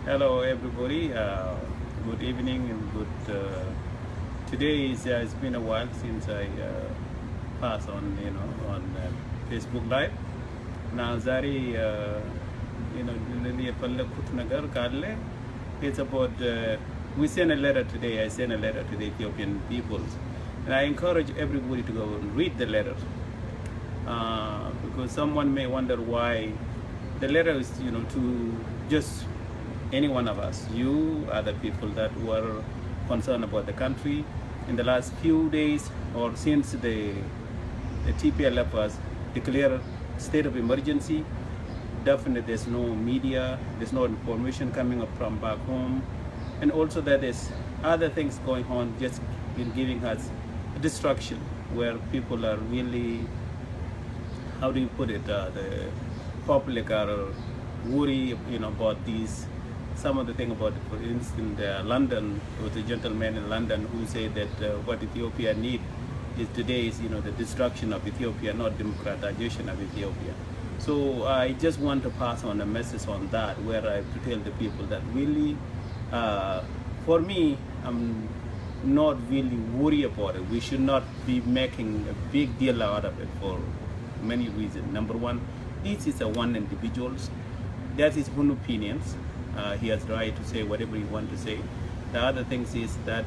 Hello, everybody. Good evening and good. Today is it's been a while since I passed on, on Facebook Live. Now, Zari, really ፈለኩት ነገር ካለ it's about. We sent a letter today. I sent a letter to the Ethiopian peoples, and I encourage everybody to go and read the letter because someone may wonder why the letter is, to just any one of us. You are the people that were concerned about the country in the last few days or since the TPLF was declared state of emergency. Definitely there's no media, there's no information coming up from back home, and also that there's other things going on just in giving us destruction where people are really, how do you put it, the public are worried about these. Some of the thing about, for instance, London, with a gentleman in London who said that what Ethiopia need is today is, the destruction of Ethiopia, not democratization of Ethiopia. So I just want to pass on a message on that, where I have to tell the people that really, for me, I'm not really worried about it. We should not be making a big deal out of it for many reasons. Number one, this is a one individual. That is his own opinions. He has the right to say whatever he wants to say. The other things is that,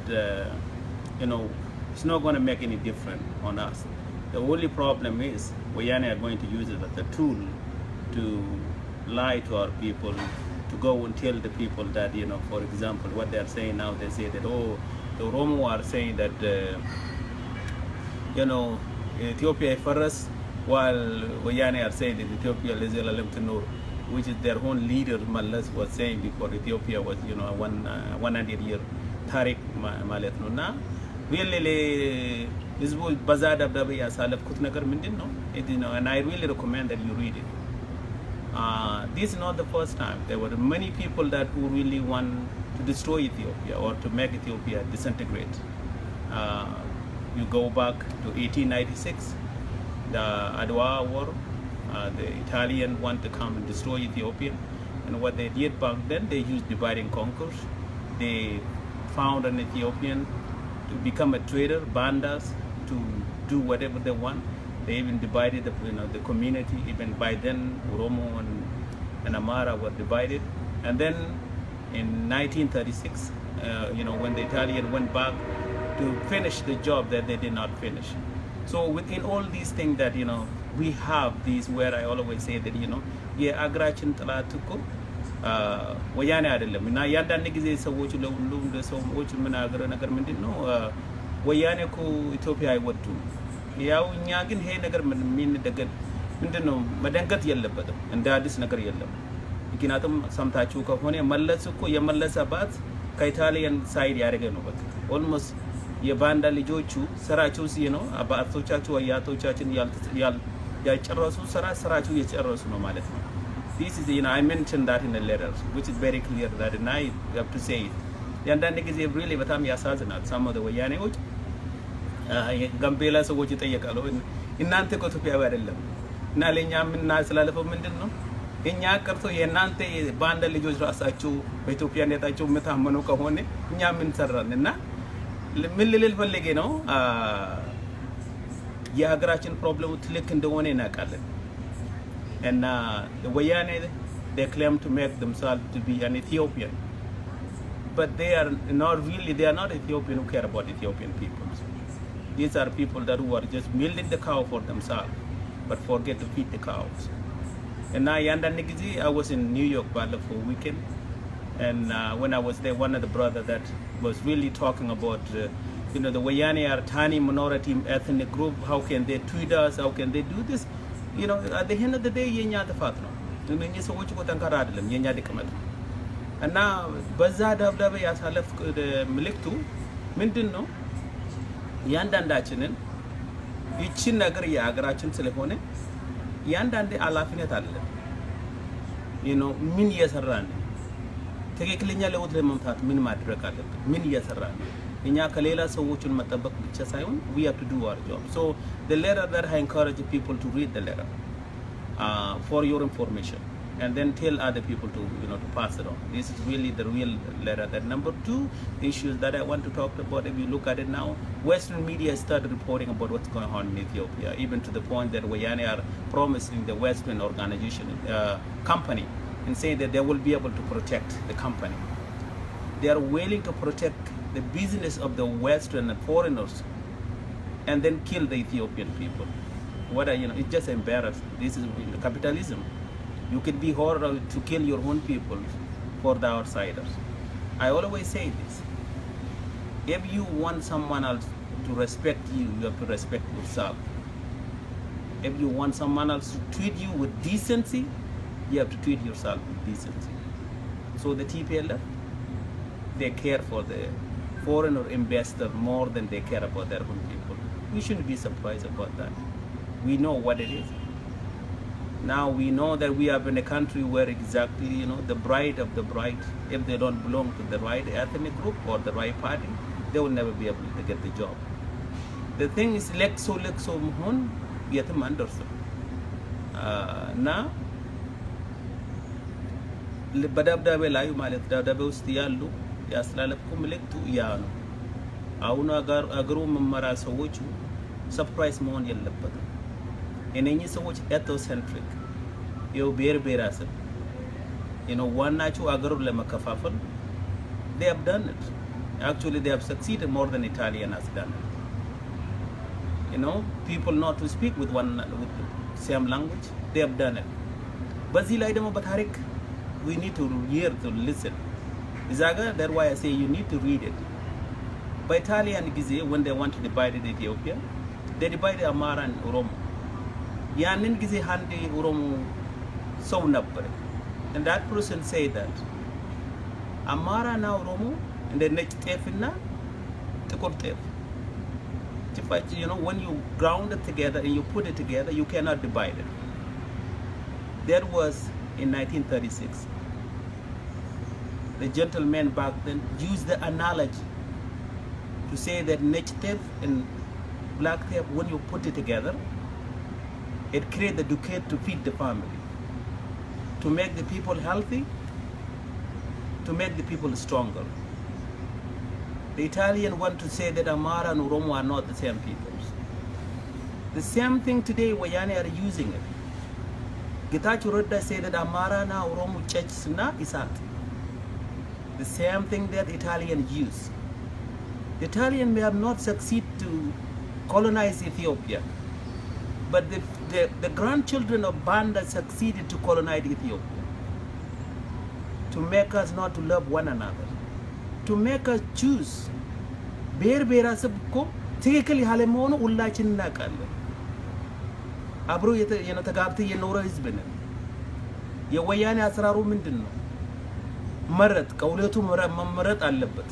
it's not going to make any difference on us. The only problem is Wayane are going to use it as a tool to lie to our people, to go and tell the people that, for example, what they are saying now, they say that, the Oromo are saying that, Ethiopia is first, while Wayane are saying that Ethiopia is to know, which is their own leader, Mallas, was saying before Ethiopia was, 100-year Tariq Malet Nuna. Really, this was Bazar Dabdabi Asalaf Kutnagar Mindino, and I really recommend that you read it. This is not the first time. There were many people that who really want to destroy Ethiopia or to make Ethiopia disintegrate. You go back to 1896, the Adwa War. The Italian want to come and destroy Ethiopia, and what they did back then, they used divide and conquer. They found an Ethiopian to become a trader, bandas, to do whatever they want. They even divided the community. Even by then, Oromo and Amara were divided. And then in 1936, when the Italian went back to finish the job that they did not finish. So within all these things that, we have these, where I always say that, የአገራችን ጥላት እኮ ወያኔ አይደለም እና ያንዳንድ ጊዜ ሰዎች ለሁሉም ለሰዎች ምን አገረ ነገር ምንድነው ወያኔ እኮ ኢትዮጵያ አይወዱም። ያው እኛ ግን ይሄ ነገር ምንድነው መደንገጥ የለበትም፣ እንደ አዲስ ነገር የለም። ምክንያቱም ሰምታችሁ ከሆነ መለስ እኮ የመለሰባት ከኢጣሊያን ሳይድ ያደረገ ነው። በቃ ኦልሞስት የባንዳ ልጆቹ ስራቸው አባቶቻቸው አያቶቻችን ያጨረሱ ስራቸው እየጨረሱ ነው ማለት ነው። This is, I mentioned that in the letter, which is very clear that, and I have to say it. ያንዳንድ ጊዜ really በጣም ያሳዝናል። some of the ወያኔዎች ጋምቤላ ሰዎች ይጠየቃሉ፣ እናንተ እኮ ኢትዮጵያዊ አይደለም እና ለኛ ምን ስላለፈው ምንድነው እኛ ቀርቶ የእናንተ ባንዳ ልጆች ራሳችሁ በኢትዮጵያነታቸው መታመኑ ከሆነ እኛ ምን ሰራን? እና ምን ልል ፈልጌ ነው የሀገራችን ፕሮብሌም ትልቅ እንደሆነ እናውቃለን። And the Wayane, they claim to make themselves to be an Ethiopian, but they are not Ethiopian who care about Ethiopian people. These are people that who are just milking the cow for themselves, but forget to feed the cows. And I was in New York for a weekend, and when I was there, one of the brothers that was really talking about, the Wayane are tiny minority ethnic group. How can they tweet us? How can they do this? At the end of the day, የኛ ጥፋት ነው። እነኚህ ሰዎች እኮ ጠንካራ አይደለም፣ የኛ ድክመት ነው። እና በዛ ደብዳቤ ያሳለፍኩ መልእክቱ ምንድነው? ያንዳንዳችንን ይቺን ነገር የሀገራችን ስለሆነ ያንዳንዴ ኃላፊነት አለ። ምን እየሰራን ነው? ትክክለኛ ለውጥ ለማምጣት ምን ማድረግ አለብን? ምን እየሰራን ነው? እኛ ከሌላ ሰዎችን መጠበቅ ብቻ ሳይሆን we have to do our job. So the letter that I encourage people to read the letter for your information. and then tell other people to, to pass it on. This is really the real letter. That number two issues that I want to talk about, if you look at it now, Western media started reporting about what's going on in Ethiopia, even to the point that Wayane are promising the Western organization, company, and saying that they will be able to protect the company. They are willing to protect the business of the Western and foreigners, and then kill the Ethiopian people. It's just embarrassing. This is capitalism. You can be horrible to kill your own people for the outsiders. I always say this. If you want someone else to respect you, you have to respect yourself. If you want someone else to treat you with decency, you have to treat yourself with decency. So the TPLF, they care for the foreigner investor more than they care about their own people. We shouldn't be surprised about that. We know what it is. Now we know that we are in a country where exactly, the bright of the bright, if they don't belong to the right ethnic group or the right party, they will never be able to get the job. The thing is, Lexo Muhun, Yetam Anderson. Now, Badabdabe Layu Malet, Dadabe Ustialu, Yaslalakum Lektu Yano. Auna Agru Mamara Sawochu, surprise Mon Yelapata. And then you so much ethnocentric. You bear asset. One nachu agarule makafafal. They have done it. Actually, they have succeeded more than Italian has done it. People not to speak with the same language. They have done it. But Batharik, we need to hear, to listen. Izaga, that's why I say you need to read it. By Italian Gize, when they want to divide Ethiopia, they divided Amara and Oromo. Yanin gize handi uromu so nappare. And that person say that Amara na uromu and the next tefina tekortef. When you ground it together and you put it together, you cannot divide it. That was in 1936. The gentleman back then used the analogy to say that nechtef and black tape, when you put it together, it creates the ducat to feed the family, to make the people healthy, to make the people stronger. The Italian want to say that Amara and Oromo are not the same people. The same thing today, Wayane are using it. Getachew Redda say that Amara na Oromo church na isat. The same thing that Italian use. The Italian may have not succeeded to colonize Ethiopia, but the grandchildren of Banda succeeded to colonize Ethiopia, to make us not to love one another, to make us choose. Bear sabko typically halemono ullachin nakalle. Abro tagabti yenora hizbin. Ya Wayane asraru mindinno. Marat qawletu marat allabet.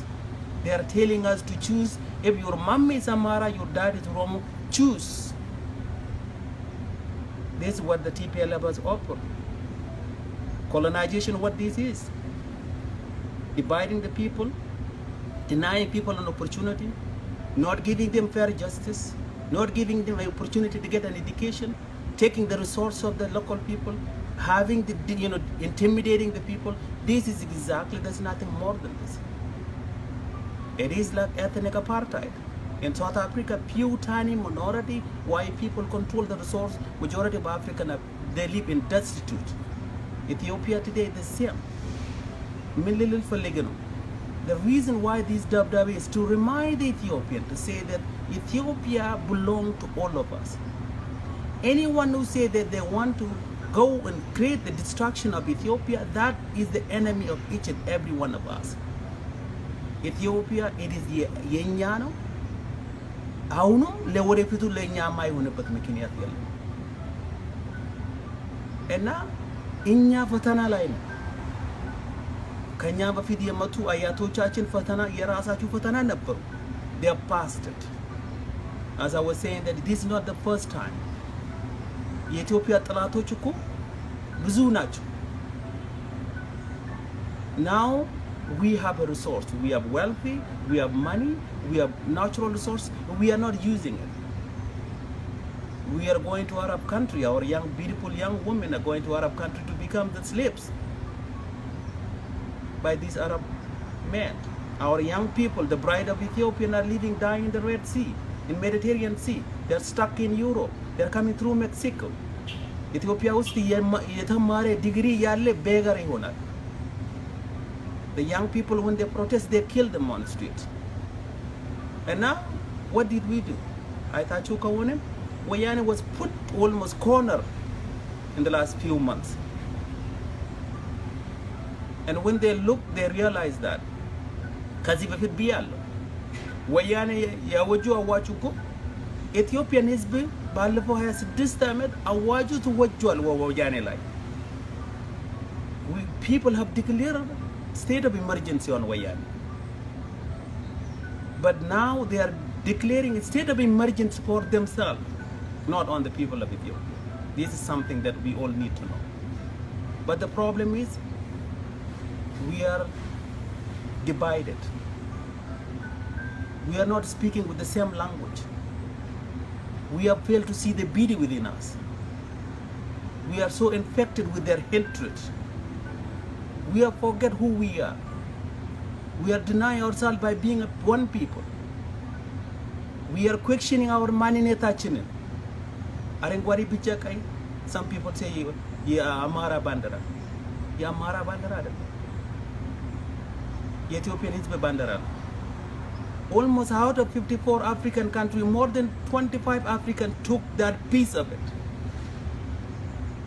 They are telling us to choose. If your mom is Amara, your dad is Oromo, choose. This is what the TPLF has offered. Colonization, what this is. Dividing the people, denying people an opportunity, not giving them fair justice, not giving them an opportunity to get an education, taking the resource of the local people, having intimidating the people. This is exactly, there's nothing more than this. It is like ethnic apartheid. In South Africa, few tiny minority white people control the resource. Majority of Africans, they live in destitute. Ethiopia today is the same. The reason why this Dabdabi is to remind the Ethiopian to say that Ethiopia belongs to all of us. Anyone who say that they want to go and create the destruction of Ethiopia, that is the enemy of each and every one of us. Ethiopia, it is yenyano. Auno le worefitu le nyama ihuneበት ምክንያት የለም እና እኛ ፈተና ላይ ነው ከኛ በፊት የመጡ አያቶቻችን ፈተና የራሳቸው ፈተና ነበሩ they have passed it. As I was saying that this is not the first time. የኢትዮጵያ ጠላቶች እኮ ብዙ ናቸው. Now we have a resource, we have wealthy, we have money, we have natural resource, we are not using it. We are going to Arab country, our young, beautiful young women are going to Arab country to be become the slaves by these Arab men. Our young people, the bride of Ethiopian, are living, dying in the Red Sea, in Mediterranean Sea. They're stuck in Europe. They're coming through Mexico. Ethiopia ውስጥ የተማረ degree ያለ beggar ይሆናል. The young people, when they protest, they kill them on the street. And now, what did we do? አይታችሁ ከሆነ ወያኔ was put almost corner in the last few months. And when they look, they realize that ከዚህ በፊት ብያለሁ ወያኔ ያወጁ አዋጁ እኮ ኢትዮጵያን ህዝብ ባለፈው 26 ዓመት አዋጁ ተወጇል ወያኔ ላይ people have declared state of emergency on ወያኔ but now they are declaring a state of emergency for themselves, not on the people of Ethiopia. This is something that we all need to know. But the problem is we are divided. We are not speaking with the same language. We have failed to see the beauty within us. We are so infected with their hatred. We have forget who we are. We are denying ourselves by being one people. We are questioning our ማንነታችንን አረንጓዴ ቢጫ ቀይ some people say የአማራ ባንዲራ የአማራ ባንዲራ አይደለም የኢትዮጵያን ህዝብ ባንዲራ ነው almost out of 54 African countries more than 25 African took that piece of it.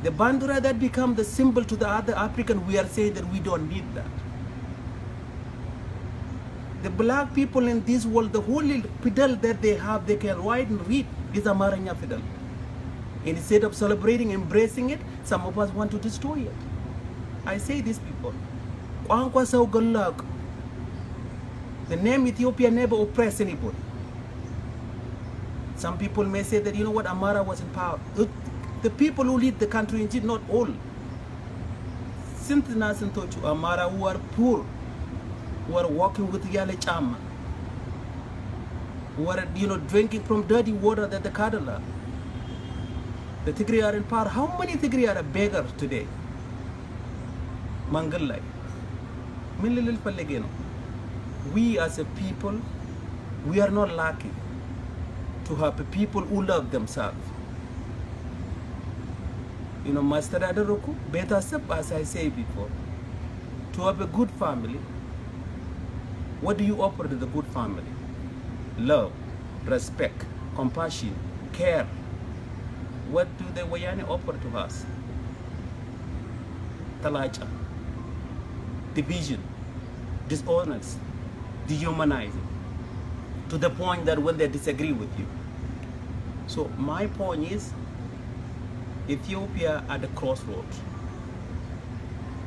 The bandura that become the symbol to the other African, we are saying that we don't need that. The black people in this world, the only fiddle that they have, they can write and read is Amaranya fiddle. Instead of celebrating, embracing it, some of us want to destroy it. I say this people. The name Ethiopia never oppressed anybody. Some people may say that, you know what, Amara was in power. The people who lead the country, indeed, not all. Since Amara who are poor, who are walking with Yale Chama, who are, drinking from dirty water that the cattle are. The Tigray are in power. How many Tigray are a beggar today? Mangalai. Mililil Palegeno. We as a people, we are not lucky to have people who love themselves. Master Adaroku, better step, as I say before, to have a good family. What do you offer to the good family? Love, respect, compassion, care. What do the Wayani offer to us? Talacha, division, dishonest, dehumanizing, to the point that when they disagree with you. So my point is, Ethiopia at the crossroads.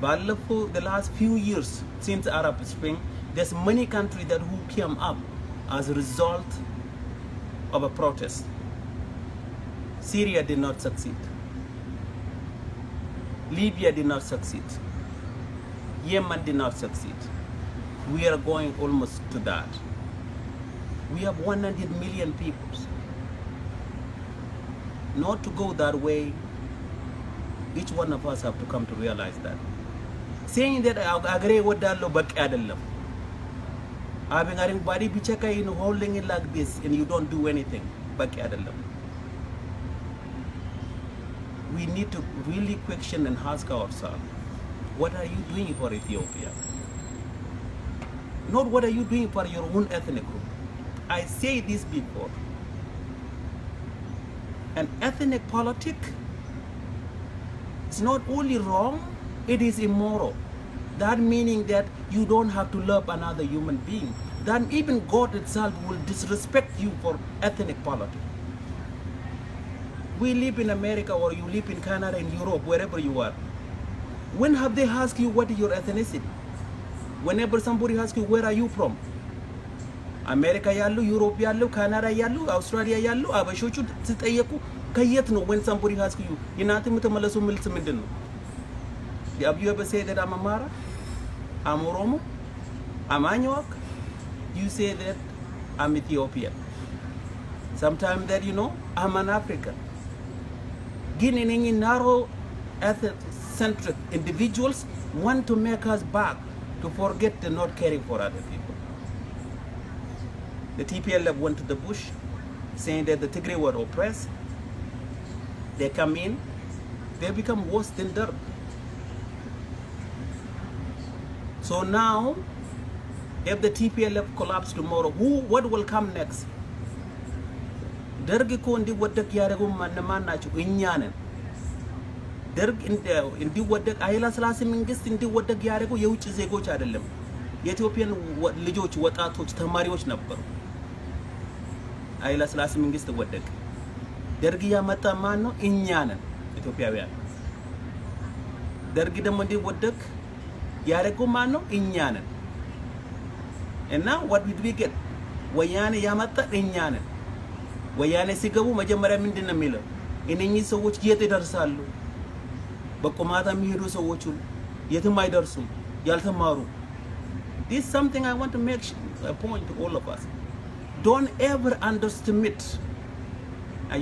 But for the last few years since Arab Spring, there's many countries that who came up as a result of a protest. Syria did not succeed. Libya did not succeed. Yemen did not succeed. We are going almost to that. We have 100 million people. Not to go that way, each one of us have to come to realize that. Saying that I agree with that, but having everybody be checking, holding it like this, and you don't do anything, but we need to really question and ask ourselves, what are you doing for Ethiopia? Not what are you doing for your own ethnic group. I say this before. An ethnic politics is not only wrong, it is immoral. That meaning that you don't have to love another human being. That even God itself will disrespect you for ethnic politics. We live in America or you live in Canada, in Europe, wherever you are. When have they asked you what is your ethnicity? Whenever somebody asks you, where are you from? America yallu, Europe yallu, Canada yallu, Australia yallu, abashochu sitayeku kayet no when somebody asks you, inati mutamalasu milts mindenu. Have you ever said that I'm Amara? I'm Oromo? I'm Anyuak? You say that I'm Ethiopian. Sometimes that I'm an African. Guinea narrow self-centric individuals want to make us back to forget the not caring for other people. The TPLF went to the bush saying that the Tigray were oppressed. They come in, they become worse than dirt. So now, if the TPLF collapse tomorrow, what will come next? Dergi ko ndi wadak yarego man nachu inyanen. Derg indi wadak ayla salasi mingist indi wadak yarego የውጭ ዜጎች አይደለም የኢትዮጵያን ልጆች ወጣቶች ተማሪዎች ነበሩ ayla salasi mingist wadak ደርግ ያመጣ ማን ነው እኛ ነን ኢትዮጵያውያን ደርግ ደግሞ እንዲ ወደክ ያረገው ማን ነው እኛ ነን እና what did we get ወያኔ ያመጣ እኛ ነን ወያኔ ሲገቡ መጀመሪያ ምንድነው የሚለው እነኚህ ሰዎች የት ይደርሳሉ በቆማታ የሚሄዱ ሰዎች የትም አይደርሱም ያልተማሩ this is something I want to make a point to all of us don't ever underestimate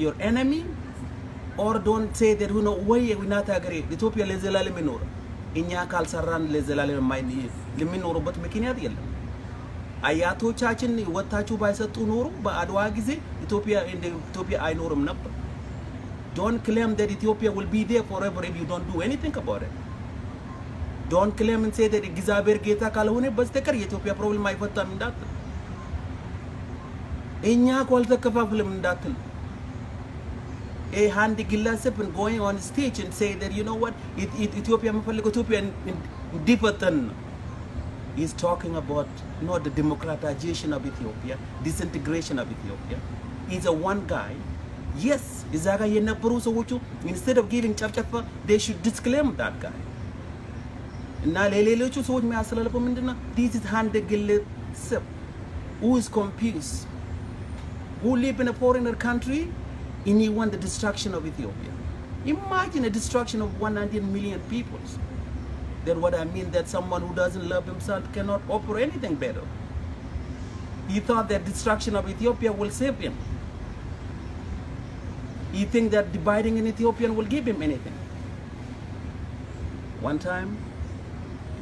your enemy or don't say that we know why we not agree Ethiopia ለዘላለም ይኖር እኛ ካልሰራን ለዘላለም ለሚኖርበት ምክንያት የለም አያቶቻችን ወጣችሁ ባይሰጡ ኖሩ በአድዋ ጊዜ ኢትዮጵያ አይኖርም ነበር don't claim that Ethiopia will be there forever if you don't do anything about it don't claim and say that እግዚአብሔር ጌታ ካልሆነ በስተቀር የኢትዮጵያ ፕሮብሌም አይፈታም እንዳትል እኛ ካልተከፋፍለም እንዳትል a hand ግለሰብ and going on stage and say that you know what Ethiopia መፈልገው ኢትዮጵያ እንዲፈተን He's talking about not the democratization of Ethiopia, disintegration of Ethiopia. He's a one guy. Yes, Izaga yenaburu sowochu instead of giving chapchapa, they should disclaim that guy. Na lelelochu sowoch me asalalapo mindina. This is hand gillesep who is confused, who live in a foreigner country, and he want the destruction of Ethiopia. Imagine a destruction of 100 million people. Then what I mean that someone who doesn't love himself cannot offer anything better. He thought that destruction of Ethiopia will save him. He think that dividing in Ethiopian will give him anything. One time,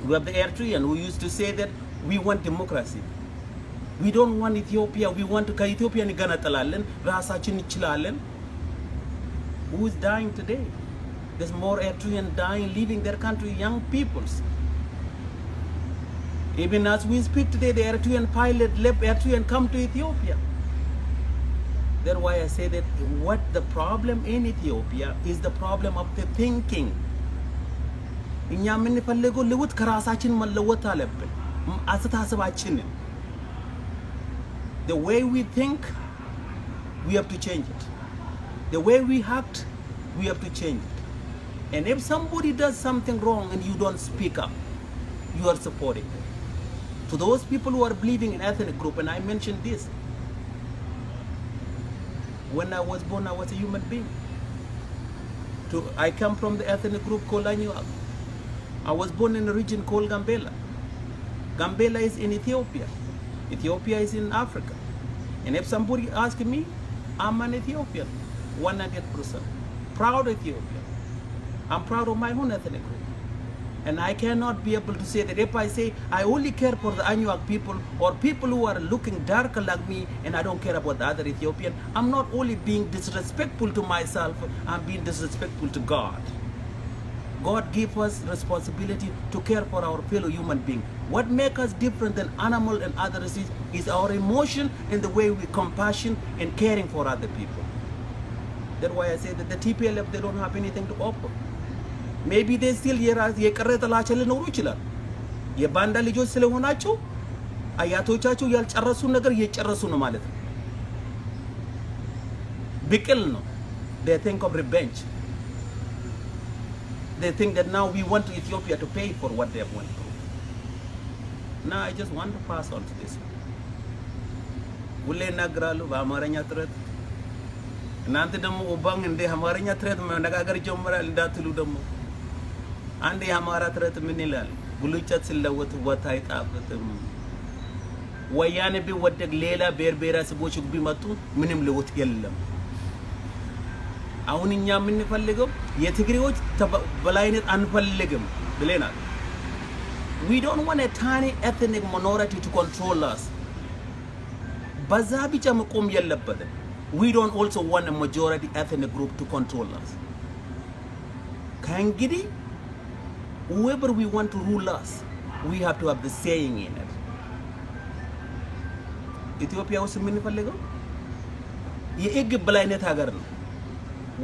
we have the Eritrean who used to say that we want democracy. We don't want Ethiopia, we want to Ethiopia ni gana talalen, rasachin chilalen. Who is dying today? There's more Eritrean dying, leaving their country, young peoples. Even as we speak today, the Eritrean pilot left Eritrea and come to Ethiopia. That's why I say that what the problem in Ethiopia is the problem of the thinking. እኛ የምንፈልገው ለውጥ ከራሳችን መለወጥ አለብን አስተሳሰባችንን the way we think we have to change it the way we act we have to change it and if somebody does something wrong and you don't speak up you are supporting it to those people who are believing in ethnic group and I mentioned this when I was born I was a human being I come from the ethnic group called Anyuak. I was born in a region called Gambela. Gambela is in Ethiopia. Ethiopia is in Africa. And if somebody asks me, I'm an Ethiopian, 100%. Proud Ethiopian. I'm proud of my own ethnic group. And I cannot be able to say that if I say I only care for the Anyuak people or people who are looking darker like me and I don't care about the other Ethiopian, I'm not only being disrespectful to myself, I'm being disrespectful to God. God gave us responsibility to care for our fellow human being. What makes us different than animal and others is our emotion and the way we compassion and caring for other people. That's why I say that the TPLF, they don't have anything to offer. Maybe they still የቀረ ጥላቻ ሊኖሩ ይችላል የባንዳ ልጆች ስለሆናቸው አያቶቻቸው ያልጨረሱ ነገር እየጨረሱ ነው ማለት ነው ብቅል ነው they think of revenge they think that now we want Ethiopia to pay for what they have went through now I just want to pass on to this ሁሌ እናገራለሁ በአማርኛ ጥረት እናንተ ደግሞ ኦባንግ እንደ አማርኛ ጥረት መነጋገር ጀምራል እንዳትሉ ደግሞ አንድ የአማራ ጥረት ምን ይላል ጉልጨት ስለወጥ ወታ አይጣፍጥም ወያኔ ቢወደቅ ሌላ ብሔረሰቦች ቢመጡ ምንም ለውጥ የለም አሁን እኛ የምንፈልገው የትግሬዎች በላይነት አንፈልግም ብለናል። We don't want a tiny ethnic minority to control us. በዛ ብቻ መቆም የለበትም። We don't also want a majority ethnic group to control us. ከእንግዲህ whoever we want to rule us, we have to have the saying in it. ኢትዮጵያ ውስጥ የምንፈልገው የሕግ በላይነት ሀገር ነው።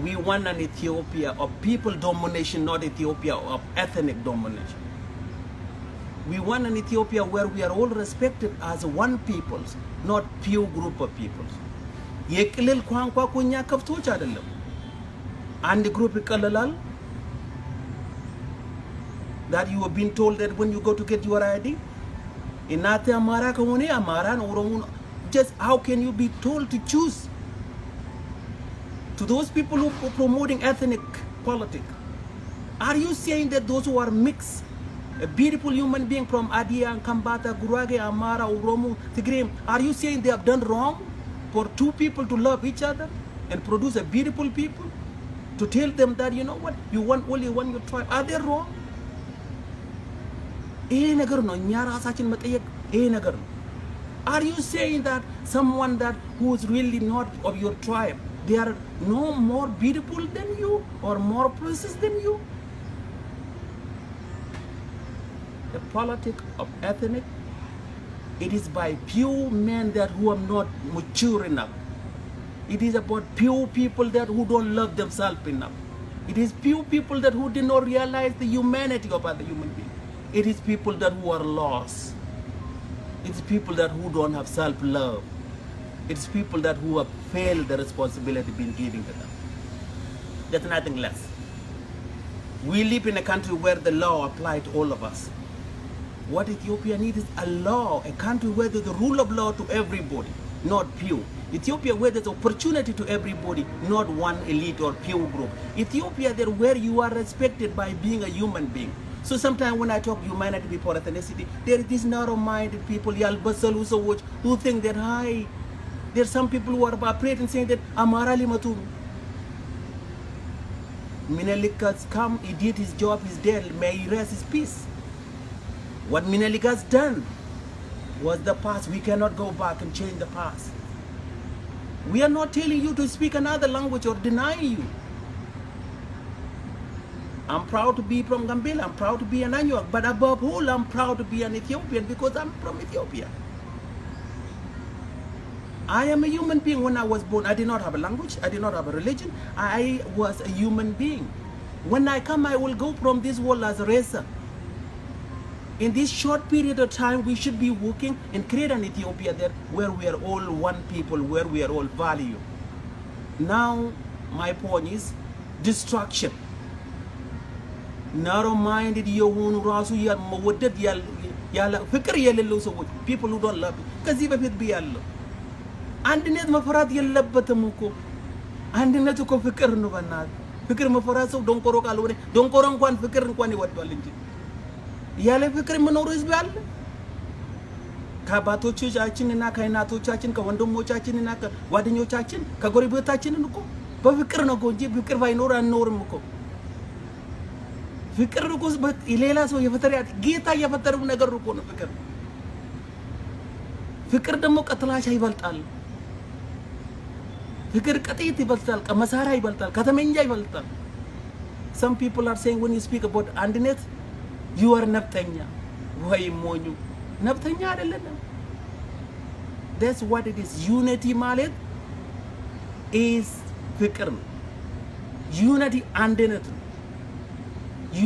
We want an Ethiopia of people domination, not Ethiopia of ethnic domination. We want an Ethiopia where we are all respected as one people, not few group of people. የቅልል ቋንቋ ኮኛ ከፍቶች አይደለም። አንድ ግሩፕ ይቀልላል. That you have been told that when you go to get your ID, እናተ አማራ ከሆነ አማራን ኦሮሞ just how can you be told to choose? To those people who are promoting ethnic politics, are you saying that those who are mixed, a beautiful human being from Adia and Kambata, Gurage, Amara, Oromo, Tigray, are you saying they have done wrong for two people to love each other and produce a beautiful people? To tell them that, you know what, you want only one your tribe, are they wrong? Are you saying that someone that who is really not of your tribe, they are no more beautiful than you or more precious than you? The politics of ethnic, it is by few men that who are not mature enough. It is about few people that who don't love themselves enough. It is few people that who did not realize the humanity of other human beings. It is people that who are lost. It's people that who don't have self-love. It's people that who have failed the responsibility being given to them. There's nothing less. We live in a country where the law applies to all of us. What Ethiopia needs is a law, a country where there's a rule of law to everybody, not few. Ethiopia where there's opportunity to everybody, not one elite or few group. Ethiopia there where you are respected by being a human being. So sometimes when I talk humanity before ethnicity, there is these narrow-minded people, who think that, hi, there's some people who are operating saying that, Amara Limaturu. Menelik has come, he did his job, he's dead, may he rest his peace. What Menelik has done was the past. We cannot go back and change the past. We are not telling you to speak another language or denying you. I'm proud to be from Gambela, I'm proud to be an Anyuak, but above all, I'm proud to be an Ethiopian because I'm from Ethiopia. I am a human being. When I was born, I did not have a language, I did not have a religion, I was a human being. When I come, I will go from this world as a racer. In this short period of time, we should be working and create an Ethiopia there where we are all one people, where we are all valued. Now, my point is destruction. Narrow-minded የሆኑ ራሱ መወደድ ያለ ፍቅር የሌለው ሰዎች people who don't love you. ከዚህ በፊት ብያለሁ። አንድነት መፈራት የለበትም እኮ። አንድነት እኮ ፍቅር ነው። በእናትህ ፍቅር መፈራት ሰው ዶንቆሮ ካልሆነ ዶንቆሮ እንኳን ፍቅር እንኳን ይወደዋል እንጂ ያለ ፍቅር የምኖር ህዝብ አለ። ከአባቶቻችን እና ከእናቶቻችን ከወንድሞቻችን እና ከጓደኞቻችን ከጎረቤቶቻችን እኮ በፍቅር ነው እንጂ ፍቅር ባይኖር አንኖርም እኮ። ፍቅር እኮ ሌላ ሰው የፈጠረው ጌታ የፈጠረው ነገር እኮ ነው ፍቅር። ፍቅር ደግሞ ከጥላቻ ይበልጣል። ፍቅር ከጥይት ይበልጣል፣ ከመሳሪያ ይበልጣል፣ ከተመኛ ይበልጣል። Some people are saying when you speak about አንድነት you are ነፍጠኛ ወይ ሞኙ። ነፍጠኛ አይደለም። That's what it is. Unity ማለት is ፍቅር ነው። Unity አንድነት ነው።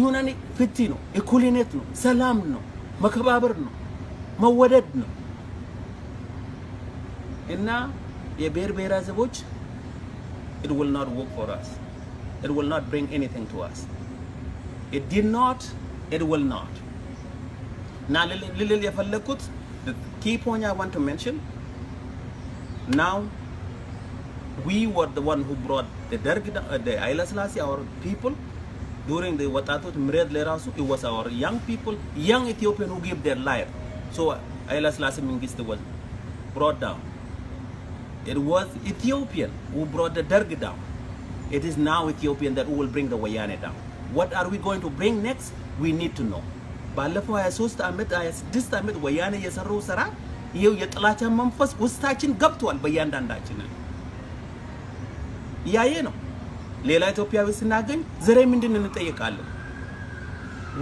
Unity ፍትህ ነው፣ እኩልነት ነው፣ ሰላም ነው፣ መከባበር ነው፣ መወደድ ነው። እና የብሔር ብሔረሰቦች it will not work for us. It will not bring anything to us. It did not, it will not. Now, little የፈለኩት the key point I want to mention. Now, we were the one who brought the Haile Selassie, our people, during the Watatot Mred Lerasu. It was our young people, young Ethiopian who gave their life. So Haile Selassie Mengistu was brought down. It was Ethiopian who brought the Derg down. It is now Ethiopian that will bring the Wayane down. What are we going to bring next? We need to know. ባለፈው 23 ዓመት 26 ዓመት ወያኔ የሰራው ስራ ይሄው የጥላቻ መንፈስ ውስጣችን ገብቷል። በእያንዳንዳችን ያየ ነው። ሌላ ኢትዮጵያዊ ስናገኝ ዘሬ ምንድን እንጠይቃለን?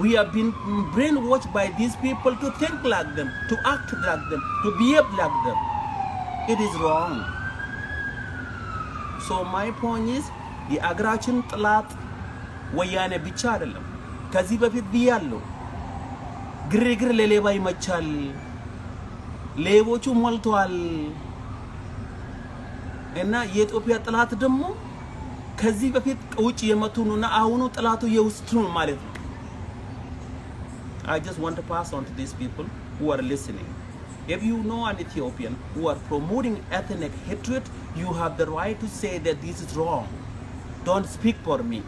We have been brainwashed by these people to think like them, to act like them, to behave like them. It is wrong. So my point is የአገራችን ጥላት ወያኔ ብቻ አይደለም። ከዚህ በፊት ብያለሁ፣ ግርግር ለሌባ ይመቻል፣ ሌቦቹ ሞልተዋል እና የኢትዮጵያ ጥላት ደግሞ ከዚህ በፊት ውጭ የመቱ ነውና አሁኑ ጥላቱ የውስጥ ነው ማለት ነው። I just want to pass on to these people who are listening. If you know an Ethiopian who are promoting ethnic hatred, you have the right to say that this is wrong. Don't speak for me.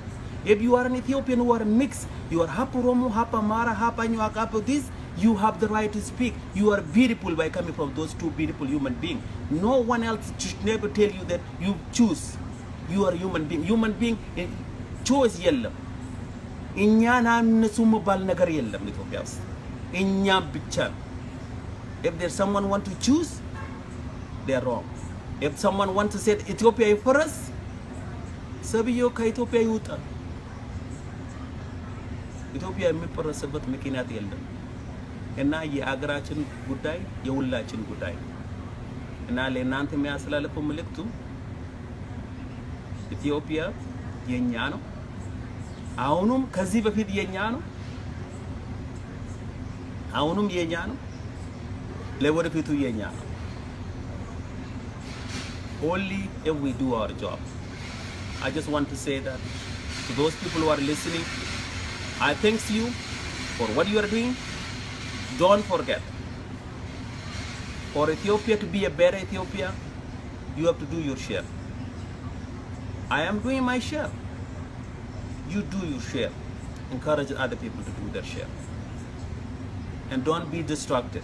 If you are an Ethiopian who are mixed, you are half Oromo, half Amara, half Anuak, half this, you have the right to speak. You are beautiful by coming from those two beautiful human beings. No one else should never tell you that you choose. You are human being. Human being choice የለም። እኛና እነሱ መባል ነገር የለም ኢትዮጵያ ውስጥ እኛ ብቻ። If there's someone want to choose, they are wrong. If someone want to say Ethiopia first, ሰብዮ ከኢትዮጵያ ይውጣ። ኢትዮጵያ የሚፈረስበት ምክንያት የለም እና የአገራችን ጉዳይ የሁላችን ጉዳይ እና ለእናንተ የሚያስተላልፈው መልእክቱ ኢትዮጵያ የኛ ነው። አሁንም ከዚህ በፊት የኛ ነው። አሁንም የኛ ነው። ለወደፊቱ የኛ ነው። Only if we do our job. I just want to say that to those people who are listening, I thank you for what you are doing. Don't forget, for Ethiopia to be a better Ethiopia, you have to do your share. I am doing my share. You do your share. Encourage other people to do their share. And don't be distracted.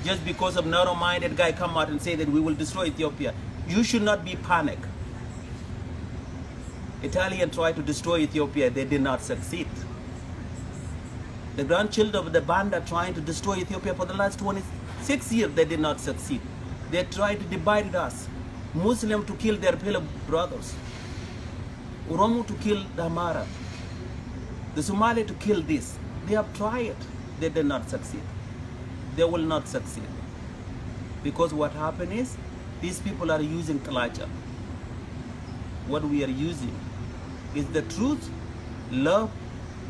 Just because of narrow-minded guy come out and say that we will destroy Ethiopia, you should not be panic. Italians tried to destroy Ethiopia, they did not succeed. The grandchildren of the band are trying to destroy Ethiopia for the last 26 years, they did not succeed. They tried to divide us. Muslim to kill their fellow brothers. Oromo to kill the Amara. The Somali to kill this. They have tried. They did not succeed. They will not succeed. Because what happened is, these people are using Kalacha. What we are using is the truth, love,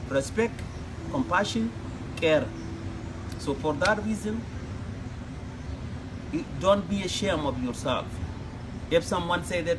respect, compassion, care. So for that reason, don't be ashamed of yourself. If someone say that,